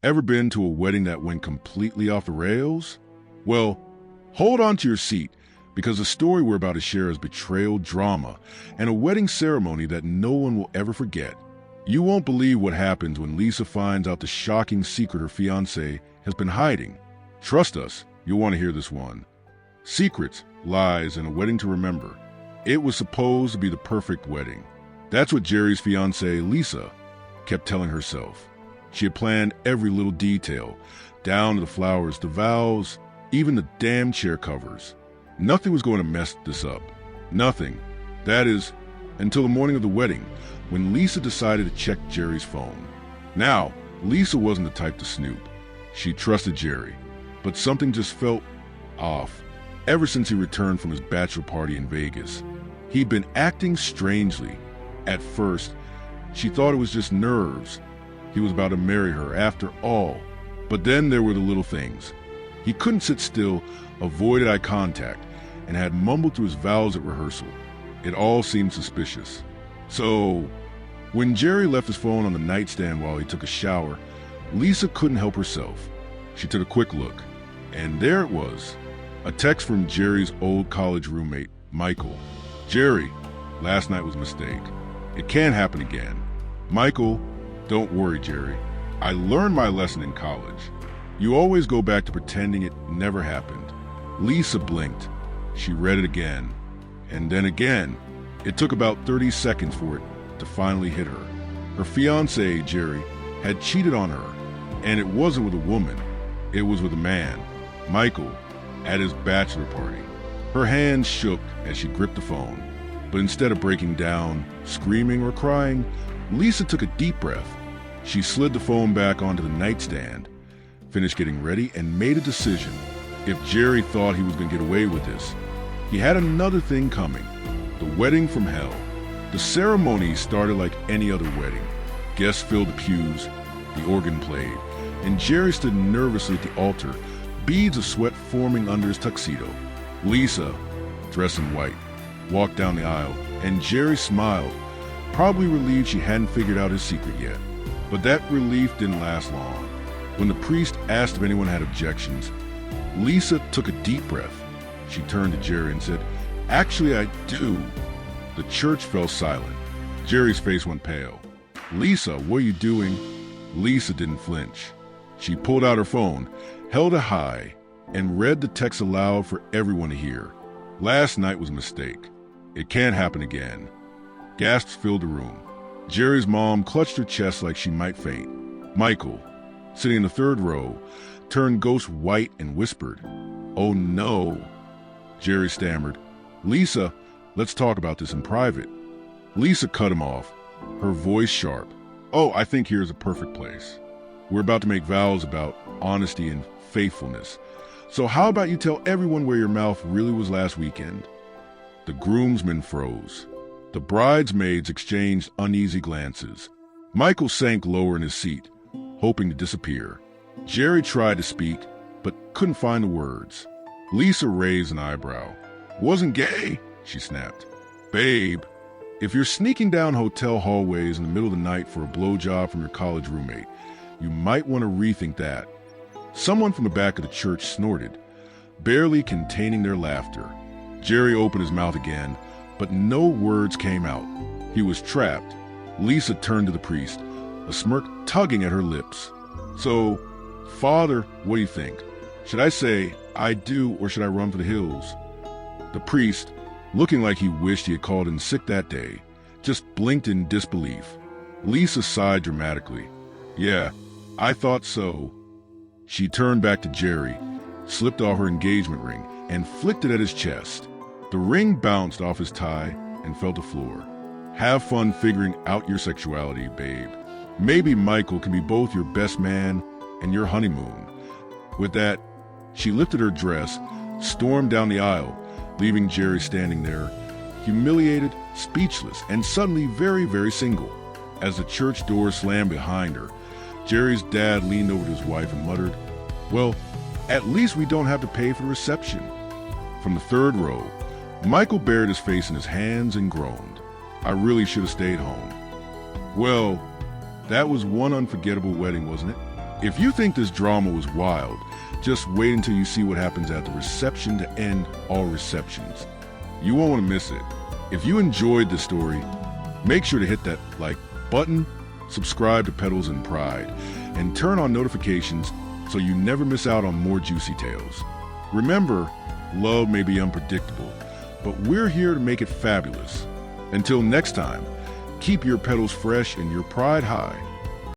Ever been to a wedding that went completely off the rails? Well, hold on to your seat, because the story we're about to share is betrayal drama and a wedding ceremony that no one will ever forget. You won't believe what happens when Lisa finds out the shocking secret her fiancé has been hiding. Trust us, you'll want to hear this one. Secrets, lies, and a wedding to remember. It was supposed to be the perfect wedding. That's what Jerry's fiancée, Lisa, kept telling herself. She had planned every little detail, down to the flowers, the vows, even the damn chair covers. Nothing was going to mess this up. Nothing. That is, until the morning of the wedding, when Lisa decided to check Jerry's phone. Now, Lisa wasn't the type to snoop. She trusted Jerry, but something just felt off. Ever since he returned from his bachelor party in Vegas, he'd been acting strangely. At first, she thought it was just nerves. He was about to marry her after all. But then there were the little things. He couldn't sit still, avoided eye contact, and had mumbled through his vows at rehearsal. It all seemed suspicious. So, when Jerry left his phone on the nightstand while he took a shower, Lisa couldn't help herself. She took a quick look, and there it was. A text from Jerry's old college roommate, Michael. Jerry, last night was a mistake. It can't happen again. Michael, don't worry, Jerry. I learned my lesson in college. You always go back to pretending it never happened. Lisa blinked. She read it again, and then again. It took about 30 seconds for it to finally hit her. Her fiancé, Jerry, had cheated on her, and it wasn't with a woman. It was with a man, Michael, at his bachelor party. Her hands shook as she gripped the phone, but instead of breaking down, screaming, or crying, Lisa took a deep breath. She slid the phone back onto the nightstand, finished getting ready, and made a decision. If Jerry thought he was going to get away with this, he had another thing coming. The wedding from hell. The ceremony started like any other wedding. Guests filled the pews, the organ played, and Jerry stood nervously at the altar, beads of sweat forming under his tuxedo. Lisa, dressed in white, walked down the aisle, and Jerry smiled, probably relieved she hadn't figured out his secret yet. But that relief didn't last long. When the priest asked if anyone had objections, Lisa took a deep breath. She turned to Jerry and said, "Actually, I do." The church fell silent. Jerry's face went pale. "Lisa, what are you doing?" Lisa didn't flinch. She pulled out her phone, held it high, and read the text aloud for everyone to hear. Last night was a mistake. It can't happen again. Gasps filled the room. Jerry's mom clutched her chest like she might faint. Michael, sitting in the third row, turned ghost white and whispered, "Oh no." Jerry stammered, "Lisa, let's talk about this in private." Lisa cut him off, her voice sharp. "Oh, I think here's a perfect place. We're about to make vows about honesty and faithfulness. So how about you tell everyone where your mouth really was last weekend?" The groomsmen froze. The bridesmaids exchanged uneasy glances. Michael sank lower in his seat, hoping to disappear. Jerry tried to speak, but couldn't find the words. Lisa raised an eyebrow. "Wasn't gay," she snapped. "Babe, if you're sneaking down hotel hallways in the middle of the night for a blowjob from your college roommate, you might want to rethink that." Someone from the back of the church snorted, barely containing their laughter. Jerry opened his mouth again, but no words came out. He was trapped. Lisa turned to the priest, a smirk tugging at her lips. "So, Father, what do you think? Should I say, 'I do,' or should I run for the hills?" The priest, looking like he wished he had called in sick that day, just blinked in disbelief. Lisa sighed dramatically. "Yeah, I thought so." She turned back to Jerry, slipped off her engagement ring, and flicked it at his chest. The ring bounced off his tie and fell to the floor. "Have fun figuring out your sexuality, babe. Maybe Michael can be both your best man and your honeymoon." With that, she lifted her dress, stormed down the aisle, leaving Jerry standing there, humiliated, speechless, and suddenly very, very single. As the church door slammed behind her, Jerry's dad leaned over to his wife and muttered, "Well, at least we don't have to pay for the reception." From the third row, Michael buried his face in his hands and groaned, "I really should have stayed home." Well, that was one unforgettable wedding, wasn't it? If you think this drama was wild, just wait until you see what happens at the reception to end all receptions. You won't want to miss it. If you enjoyed the story, make sure to hit that like button, subscribe to Petals and Pride, and turn on notifications so you never miss out on more juicy tales. Remember, love may be unpredictable, but we're here to make it fabulous. Until next time, keep your petals fresh and your pride high.